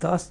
10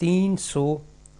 300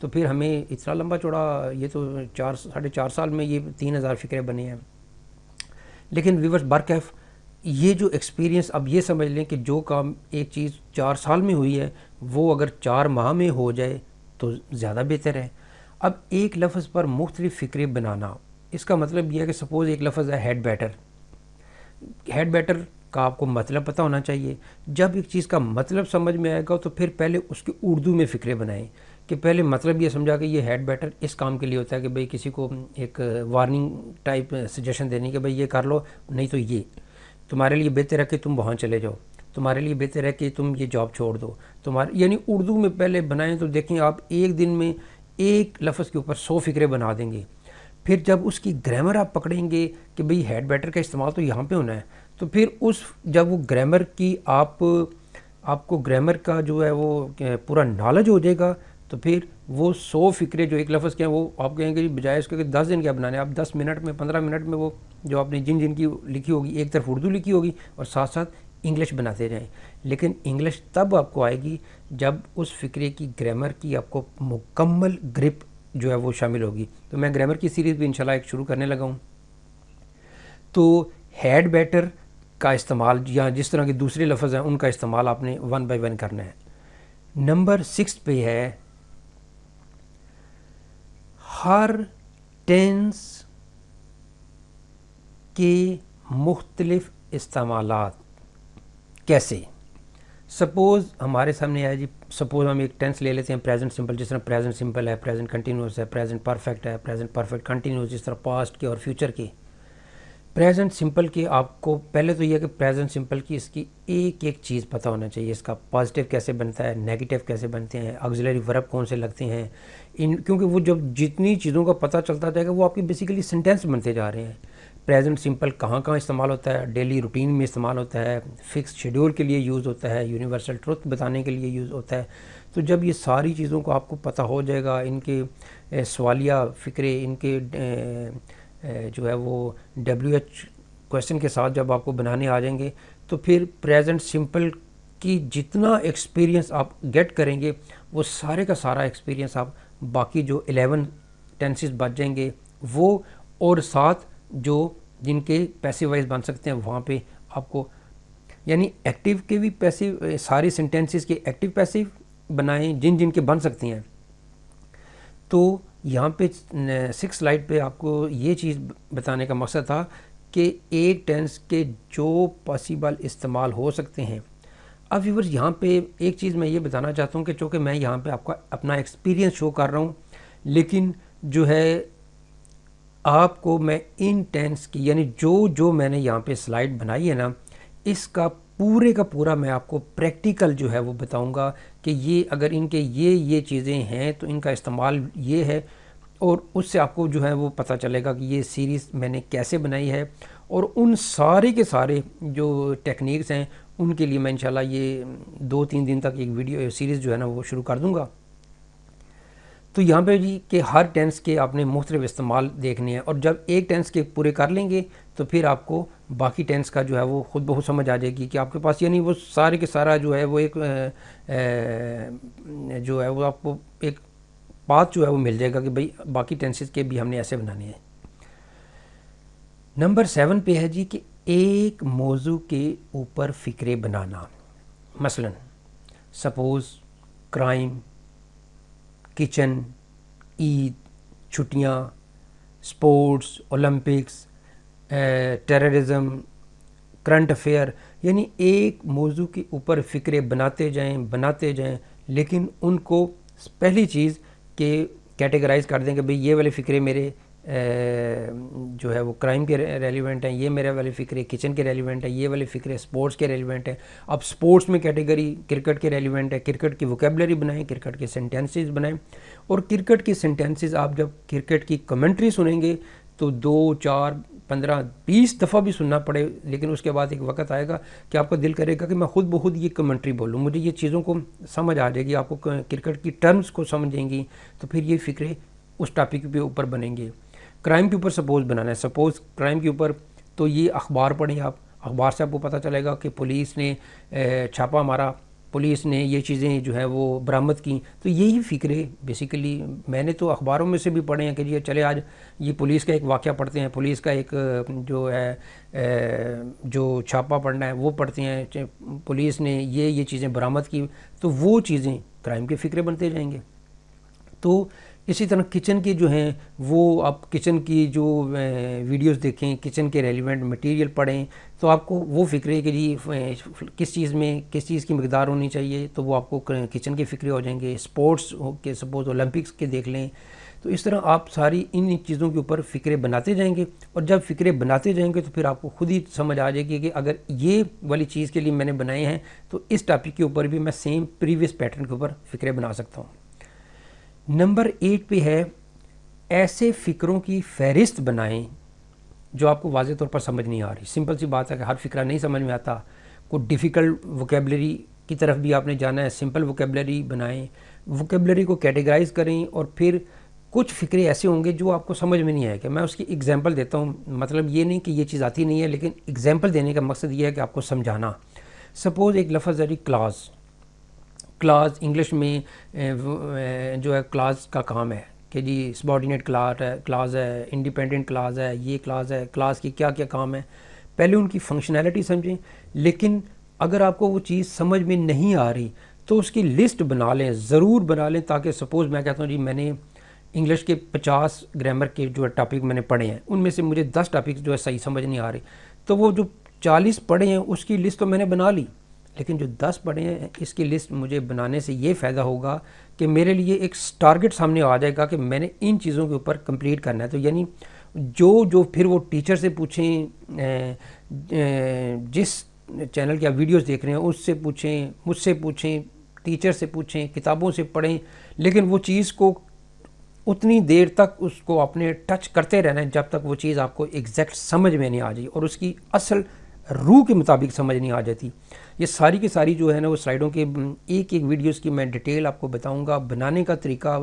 تو پھر ہمیں اتنا لمبا چوڑا، یہ تو 4.5 سال میں یہ 3000 فکرے بنے ہیں. لیکن ویورز برکیف یہ جو ایکسپیرینس، اب یہ سمجھ لیں کہ جو کام ایک چیز 4 سال میں ہوئی ہے وہ اگر 4 ماہ میں ہو جائے تو زیادہ بہتر ہے. اب ایک لفظ پر مختلف فکرے بنانا، اس کا مطلب یہ ہے کہ سپوز ایک لفظ ہے ہیڈ بیٹر. ہیڈ بیٹر کا آپ کو مطلب پتہ ہونا چاہیے. جب ایک چیز کا مطلب سمجھ میں آئے گا تو پھر پہلے اس کے اردو میں فکرے بنائیں کہ پہلے مطلب یہ سمجھا کہ یہ ہیڈ بیٹر اس کام کے لیے ہوتا ہے کہ بھئی کسی کو ایک وارننگ ٹائپ سجیشن دینی کہ بھئی یہ کر لو، نہیں تو یہ تمہارے لیے بہتر ہے کہ تم وہاں چلے جاؤ، تمہارے لیے بہتر ہے کہ تم یہ جاب چھوڑ دو، یعنی اردو میں پہلے بنائیں. تو دیکھیں آپ ایک دن میں ایک لفظ کے اوپر 100 فکرے بنا دیں گے. پھر جب اس کی گرامر آپ پکڑیں گے کہ بھئی ہیڈ بیٹر کا استعمال تو یہاں پہ ہونا ہے، تو پھر جب وہ گرامر کی آپ کو گرامر کا جو ہے وہ پورا نالج ہو جائے گا تو پھر وہ 100 فکرے جو ایک لفظ کے ہیں وہ آپ کہیں گے بجائے اس کے کہ 10 دن کیا بنانے ہیں، آپ 10 منٹ میں 15 منٹ میں وہ جو آپ نے جن کی لکھی ہوگی ایک طرف اردو لکھی ہوگی اور ساتھ ساتھ انگلش بناتے جائیں. لیکن انگلش تب آپ کو آئے گی جب اس فکرے کی گرامر کی آپ کو مکمل گرپ جو ہے وہ شامل ہوگی. تو میں گرامر کی سیریز بھی انشاءاللہ ایک شروع کرنے لگا ہوں. تو ہیڈ بیٹر کا استعمال یا جس طرح کے دوسرے لفظ ہیں ان کا استعمال آپ نے 1 بائی 1 کرنا ہے. نمبر 6 پہ ہے ہر ٹینس کے مختلف استعمالات. کیسے؟ سپوز ہمارے سامنے ہے جی، سپوز ہم ایک ٹینس لے لیتے ہیں پریزنٹ سمپل، جس طرح پریزنٹ سمپل ہے، پریزنٹ کنٹینیوس ہے، پریزنٹ پرفیکٹ ہے، پریزنٹ پرفیکٹ کنٹینیوس، جس طرح پاسٹ کے اور فیوچر کے. پریزنٹ سمپل کے آپ کو پہلے تو یہ کہ پریزنٹ سمپل کی اس کی ایک ایک چیز پتہ ہونا چاہیے. اس کا پازیٹیو کیسے بنتا ہے، نیگیٹو کیسے بنتے ہیں، آگزیلری ورب کون سے لگتے ہیں، کیونکہ وہ جب جتنی چیزوں کا پتہ چلتا جائے گا وہ آپ کی بیسیکلی سینٹینس بنتے جا رہے ہیں. پریزنٹ سمپل کہاں کہاں استعمال ہوتا ہے، ڈیلی روٹین میں استعمال ہوتا ہے، فکس شیڈول کے لیے یوز ہوتا ہے، یونیورسل ٹروتھ بتانے کے لیے یوز ہوتا ہے. تو جب یہ ساری چیزوں کو آپ کو پتہ ہو جائے گا، ان کے سوالیہ فکرے، ان کے جو ہے وہ WH کویسچن کے ساتھ جب آپ کو بنانے آ جائیں گے تو پھر پریزنٹ سمپل کی جتنا ایکسپیرینس آپ گیٹ کریں گے وہ سارے کا سارا ایکسپیرینس آپ باقی جو 11 ٹینسز بچ جائیں گے وہ، اور ساتھ جو جن کے پیسو وائز بن سکتے ہیں وہاں پہ آپ کو، یعنی ایکٹیو کے بھی پیسو، سارے سینٹینسز کے ایکٹیو پیسو بنائیں جن کے بن سکتی ہیں. تو یہاں پہ 6 سلائیڈ پہ آپ کو یہ چیز بتانے کا مقصد تھا کہ ایک ٹینس کے جو پاسیبل استعمال ہو سکتے ہیں. اب ویورز یہاں پہ ایک چیز میں یہ بتانا چاہتا ہوں کہ چونکہ میں یہاں پہ آپ کا اپنا ایکسپیرینس شو کر رہا ہوں، لیکن جو ہے آپ کو میں ان ٹینس کی، یعنی جو میں نے یہاں پہ سلائیڈ بنائی ہے نا، اس کا پورے کا پورا میں آپ کو پریکٹیکل جو ہے وہ بتاؤں گا کہ یہ اگر ان کے یہ چیزیں ہیں تو ان کا استعمال یہ ہے، اور اس سے آپ کو جو ہے وہ پتہ چلے گا کہ یہ سیریز میں نے کیسے بنائی ہے. اور ان سارے کے سارے جو ٹیکنیکس ہیں ان کے لیے میں انشاءاللہ یہ 2-3 دن تک ایک ویڈیو سیریز جو ہے نا وہ شروع کر دوں گا. تو یہاں پہ جی کہ ہر ٹینس کے آپ نے مختلف استعمال دیکھنے ہیں، اور جب ایک ٹینس کے پورے کر لیں گے تو پھر آپ کو باقی ٹینس کا جو ہے وہ خود بخود سمجھ آ جائے گی کہ آپ کے پاس، یعنی وہ سارے کے سارا جو ہے وہ ایک جو ہے وہ آپ کو ایک بات جو ہے وہ مل جائے گا کہ بھئی باقی ٹینسز کے بھی ہم نے ایسے بنانے ہیں. نمبر 7 پہ ہے جی کہ ایک موضوع کے اوپر فکرے بنانا. مثلا سپوز کرائم، کچن، عید، چھٹیاں، sports, Olympics, terrorism, current affair, یعنی ایک موضوع کے اوپر فکرے بناتے جائیں لیکن ان کو پہلی چیز کہ کیٹیگرائز کر دیں کہ بھئی یہ والے فکرے میرے جو ہے وہ کرائم کے ریلیونٹ ہیں، یہ میرے والے فکرے کچن کے ریلیونٹ ہیں، یہ والے فکرے سپورٹس کے ریلیونٹ ہیں. اب سپورٹس میں کیٹیگری کرکٹ کے ریلیونٹ ہے، کرکٹ کی ووکیبلری بنائیں، کرکٹ کے سینٹینسز بنائیں. اور کرکٹ کی سینٹینسز آپ جب کرکٹ کی کمنٹری سنیں گے تو 2، 4، 15، 20 دفعہ بھی سننا پڑے، لیکن اس کے بعد ایک وقت آئے گا کہ آپ کا دل کرے گا کہ میں خود بخود یہ کمنٹری بولوں، مجھے یہ چیزوں کو سمجھ آ جائے گی، آپ کو کرکٹ کی ٹرمز کو سمجھیں گی تو پھر یہ فکرے اس ٹاپک کے اوپر بنیں گے. کرائم کے اوپر سپوز بنانا ہے، سپوز کرائم کے اوپر تو یہ اخبار پڑھیں آپ، اخبار سے آپ کو پتہ چلے گا کہ پولیس نے چھاپہ مارا پولیس نے یہ چیزیں جو ہے وہ برآمد کی. تو یہی فکرے بیسیکلی میں نے تو اخباروں میں سے بھی پڑھے ہیں کہ جی چلے آج یہ پولیس کا ایک واقعہ پڑھتے ہیں, پولیس کا ایک جو ہے جو چھاپا پڑھنا ہے وہ پڑھتے ہیں, پولیس نے یہ چیزیں برآمد کی, تو وہ چیزیں کرائم کے فکرے بنتے جائیں گے. تو اسی طرح کچن کی جو ہیں وہ آپ کچن کی جو ویڈیوز دیکھیں, کچن کے ریلیونٹ مٹیریل پڑھیں, تو آپ کو وہ فکرے کہ جی کس چیز میں کس چیز کی مقدار ہونی چاہیے, تو وہ آپ کو کچن کے فکرے ہو جائیں گے. اسپورٹس کے سپوز اولمپکس کے دیکھ لیں, تو اس طرح آپ ساری ان چیزوں کے اوپر فکرے بناتے جائیں گے. اور جب فکرے بناتے جائیں گے تو پھر آپ کو خود ہی سمجھ آ جائے گی کہ اگر یہ والی چیز کے لیے میں نے بنائے ہیں تو اس ٹاپک کے اوپر بھی میں سیم پریویس پیٹرن کے اوپر فکرے بنا سکتا ہوں. نمبر 8 پہ ہے ایسے فکروں کی فہرست بنائیں جو آپ کو واضح طور پر سمجھ نہیں آ رہی. سمپل سی بات ہے کہ ہر فکرہ نہیں سمجھ میں آتا, کوئی ڈیفیکلٹ ووکیبلری کی طرف بھی آپ نے جانا ہے, سمپل ووکیبلری بنائیں, ووکیبلری کو کیٹیگرائز کریں. اور پھر کچھ فکرے ایسے ہوں گے جو آپ کو سمجھ میں نہیں آئے گا. میں اس کی ایگزامپل دیتا ہوں, مطلب یہ نہیں کہ یہ چیز آتی نہیں ہے, لیکن ایگزامپل دینے کا مقصد یہ ہے کہ آپ کو سمجھانا. سپوز ایک لفظ ہے جی کلاس انگلش میں جو ہے کلاس کا کام ہے کہ جی سبارڈینیٹ کلاس ہے, انڈیپینڈنٹ کلاس ہے, یہ کلاس ہے, کلاس کی کیا کیا کام ہے. پہلے ان کی فنکشنالٹی سمجھیں, لیکن اگر آپ کو وہ چیز سمجھ میں نہیں آ رہی تو اس کی لسٹ بنا لیں, ضرور بنا لیں, تاکہ سپوز میں کہتا ہوں جی میں نے انگلش کے 50 گرامر کے جو ہے ٹاپک میں نے پڑھے ہیں, ان میں سے مجھے 10 ٹاپک جو ہے صحیح سمجھ نہیں آ رہی, تو وہ جو 40 پڑھے ہیں اس کی لسٹ تو میں نے بنا لی, لیکن جو 10 پڑھے ہیں اس کی لسٹ مجھے بنانے سے یہ فائدہ ہوگا کہ میرے لیے ایک ٹارگٹ سامنے آ جائے گا کہ میں نے ان چیزوں کے اوپر کمپلیٹ کرنا ہے. تو یعنی جو پھر وہ ٹیچر سے پوچھیں, جس چینل کی آپ ویڈیوز دیکھ رہے ہیں اس سے پوچھیں, مجھ سے پوچھیں, ٹیچر سے پوچھیں, کتابوں سے پڑھیں, لیکن وہ چیز کو اتنی دیر تک اس کو اپنے ٹچ کرتے رہنا ہے جب تک وہ چیز آپ کو ایگزیکٹ سمجھ میں نہیں آ جائے اور اس کی اصل روح کے مطابق سمجھ نہیں آ جاتی. یہ ساری کی ساری جو ہے نا وہ سلائیڈوں کے ایک ویڈیوز کی میں ڈیٹیل آپ کو بتاؤں گا. بنانے کا طریقہ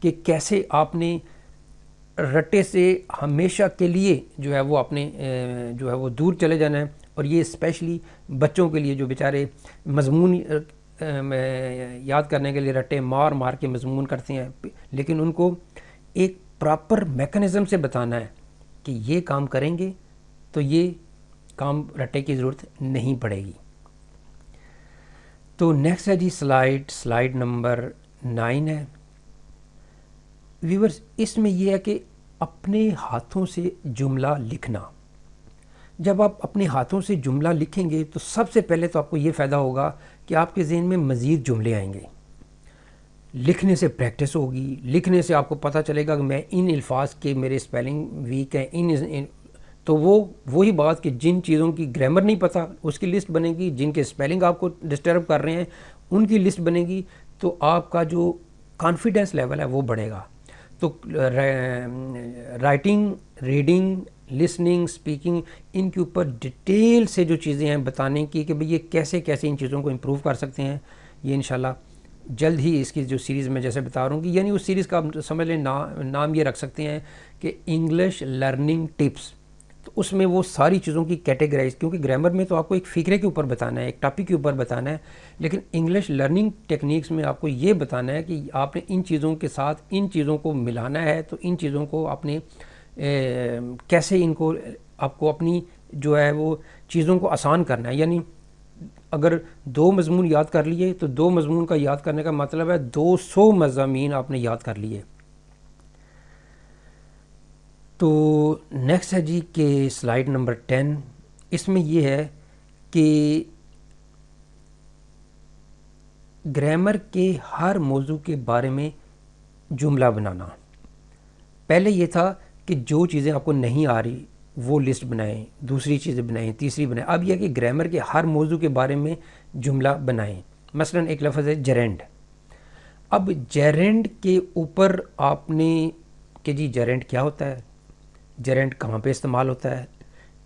کہ کیسے آپ نے رٹے سے ہمیشہ کے لیے جو ہے وہ اپنے جو ہے وہ دور چلے جانا ہے. اور یہ اسپیشلی بچوں کے لیے جو بیچارے مضمون یاد کرنے کے لیے رٹے مار کے مضمون کرتے ہیں, لیکن ان کو ایک پراپر میکانزم سے بتانا ہے کہ یہ کام کریں گے تو یہ کام رٹے کی ضرورت نہیں پڑے گی. تو نیکسٹ ہے جی سلائیڈ نمبر 9 ہے. ویورز, اس میں یہ ہے کہ اپنے ہاتھوں سے جملہ لکھنا. جب آپ اپنے ہاتھوں سے جملہ لکھیں گے تو سب سے پہلے تو آپ کو یہ فائدہ ہوگا کہ آپ کے ذہن میں مزید جملے آئیں گے. لکھنے سے پریکٹس ہوگی, لکھنے سے آپ کو پتہ چلے گا کہ میں ان الفاظ کے میرے سپیلنگ ویک ہیں, تو وہی بات کہ جن چیزوں کی گرامر نہیں پتہ اس کی لسٹ بنے گی, جن کے سپیلنگ آپ کو ڈسٹرب کر رہے ہیں ان کی لسٹ بنے گی, تو آپ کا جو کانفیڈنس لیول ہے وہ بڑھے گا. تو رائٹنگ, ریڈنگ, لسننگ, اسپیکنگ, ان کے اوپر ڈیٹیل سے جو چیزیں ہیں بتانے کی کہ بھئی یہ کیسے ان چیزوں کو امپروو کر سکتے ہیں, یہ انشاءاللہ جلد ہی اس کی جو سیریز میں جیسے بتا رہا ہوں کہ یعنی اس سیریز کا آپ سمجھ لیں نام یہ رکھ سکتے ہیں کہ انگلش لرننگ ٹپس. تو اس میں وہ ساری چیزوں کی کیٹیگرائز, کیونکہ گرامر میں تو آپ کو ایک فکرے کے اوپر بتانا ہے, ایک ٹاپک کے اوپر بتانا ہے, لیکن انگلش لرننگ ٹیکنیکس میں آپ کو یہ بتانا ہے کہ آپ نے ان چیزوں کے ساتھ ان چیزوں کو ملانا ہے. تو ان چیزوں کو آپ نے کیسے ان کو آپ کو اپنی جو ہے وہ چیزوں کو آسان کرنا ہے. یعنی اگر 2 مضمون یاد کر لیے تو 2 مضمون کا یاد کرنے کا مطلب ہے 200 مضامین آپ نے یاد کر لیے. تو نیکسٹ ہے جی کہ سلائیڈ نمبر 10. اس میں یہ ہے کہ گرامر کے ہر موضوع کے بارے میں جملہ بنانا. پہلے یہ تھا کہ جو چیزیں آپ کو نہیں آ رہی وہ لسٹ بنائیں, دوسری چیزیں بنائیں, تیسری بنائیں. اب یہ کہ گرامر کے ہر موضوع کے بارے میں جملہ بنائیں. مثلا ایک لفظ ہے جیرینڈ. اب جیرینڈ کے اوپر آپ نے کہ جی جیرینڈ کیا ہوتا ہے, جیرینڈ کہاں پہ استعمال ہوتا ہے,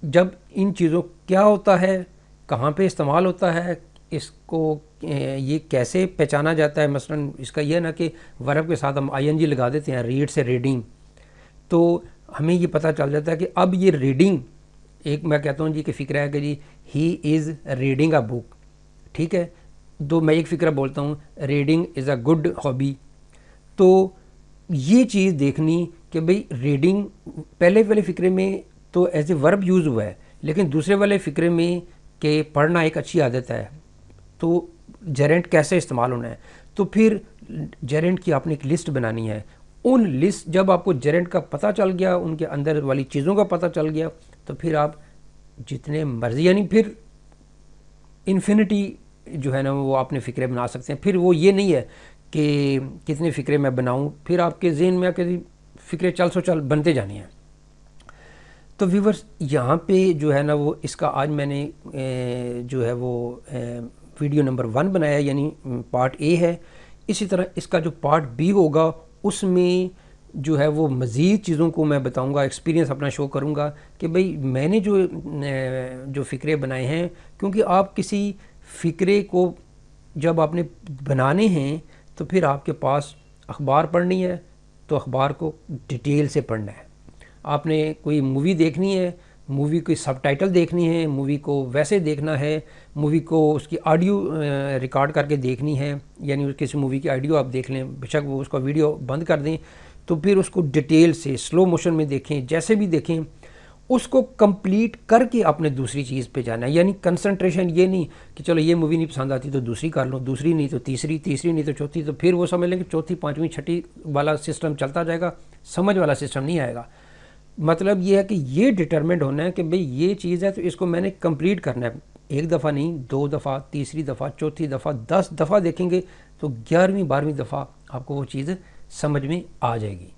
جب ان چیزوں کیا ہوتا ہے, کہاں پہ استعمال ہوتا ہے, اس کو یہ کیسے پہچانا جاتا ہے. مثلا اس کا یہ نا کہ ورب کے ساتھ ہم ING لگا دیتے ہیں, ریڈ سے ریڈنگ, تو ہمیں یہ پتہ چل جاتا ہے کہ اب یہ ریڈنگ ایک میں کہتا ہوں جی کہ فکر ہے کہ جی ہی از ریڈنگ اے بک, ٹھیک ہے. میں ایک فکرہ بولتا ہوں reading is a good hobby, تو یہ چیز دیکھنی کہ بھئی ریڈنگ پہلے والے فکرے میں تو ایز اے ورب یوز ہوا ہے، لیکن دوسرے والے فکرے میں کہ پڑھنا ایک اچھی عادت ہے، تو جیرنٹ کیسے استعمال ہونا ہے، تو پھر جیرنٹ کی آپ نے ایک لسٹ بنانی ہے. ان لسٹ جب آپ کو جیرنٹ کا پتہ چل گیا، ان کے اندر والی چیزوں کا پتہ چل گیا، تو پھر آپ جتنے مرضی، یعنی پھر انفینٹی جو ہے نا وہ آپ نے فکرے بنا سکتے ہیں. پھر وہ یہ نہیں ہے کہ کتنے فکرے میں بناؤں، پھر آپ کے ذہن میں کہ فکرے چل سو چل بنتے جانے ہیں. تو ویورز یہاں پہ جو ہے نا وہ اس کا آج میں نے جو ہے وہ ویڈیو نمبر 1 بنایا، یعنی پارٹ اے ہے. اسی طرح اس کا جو پارٹ بی ہوگا اس میں جو ہے وہ مزید چیزوں کو میں بتاؤں گا، ایکسپیرینس اپنا شو کروں گا کہ بھئی میں نے جو فکرے بنائے ہیں، کیونکہ آپ کسی فکرے کو جب آپ نے بنانے ہیں تو پھر آپ کے پاس اخبار پڑھنی ہے تو اخبار کو ڈیٹیل سے پڑھنا ہے. آپ نے کوئی مووی دیکھنی ہے، مووی کوئی سب ٹائٹل دیکھنی ہے، مووی کو ویسے دیکھنا ہے، مووی کو اس کی آڈیو ریکارڈ کر کے دیکھنی ہے، یعنی کسی مووی کی آڈیو آپ دیکھ لیں، بے شک وہ اس کا ویڈیو بند کر دیں، تو پھر اس کو ڈیٹیل سے سلو موشن میں دیکھیں، جیسے بھی دیکھیں، اس کو کمپلیٹ کر کے آپ نے دوسری چیز پہ جانا ہے. یعنی کنسنٹریشن یہ نہیں کہ چلو یہ مووی نہیں پسند آتی تو دوسری کر لوں، دوسری نہیں تو تیسری، تیسری نہیں تو چوتھی، تو پھر وہ سمجھ لیں کہ چوتھی، پانچویں، چھٹی والا سسٹم چلتا جائے گا، سمجھ والا سسٹم نہیں آئے گا. مطلب یہ ہے کہ یہ ڈٹرمنٹ ہونا ہے کہ بھئی یہ چیز ہے تو اس کو میں نے کمپلیٹ کرنا ہے. ایک دفعہ نہیں، 2 دفعہ، تیسری دفعہ، چوتھی دفعہ، 10 دفعہ دیکھیں گے تو 11ویں 12ویں دفعہ آپ کو وہ چیز سمجھ میں آ جائے گی.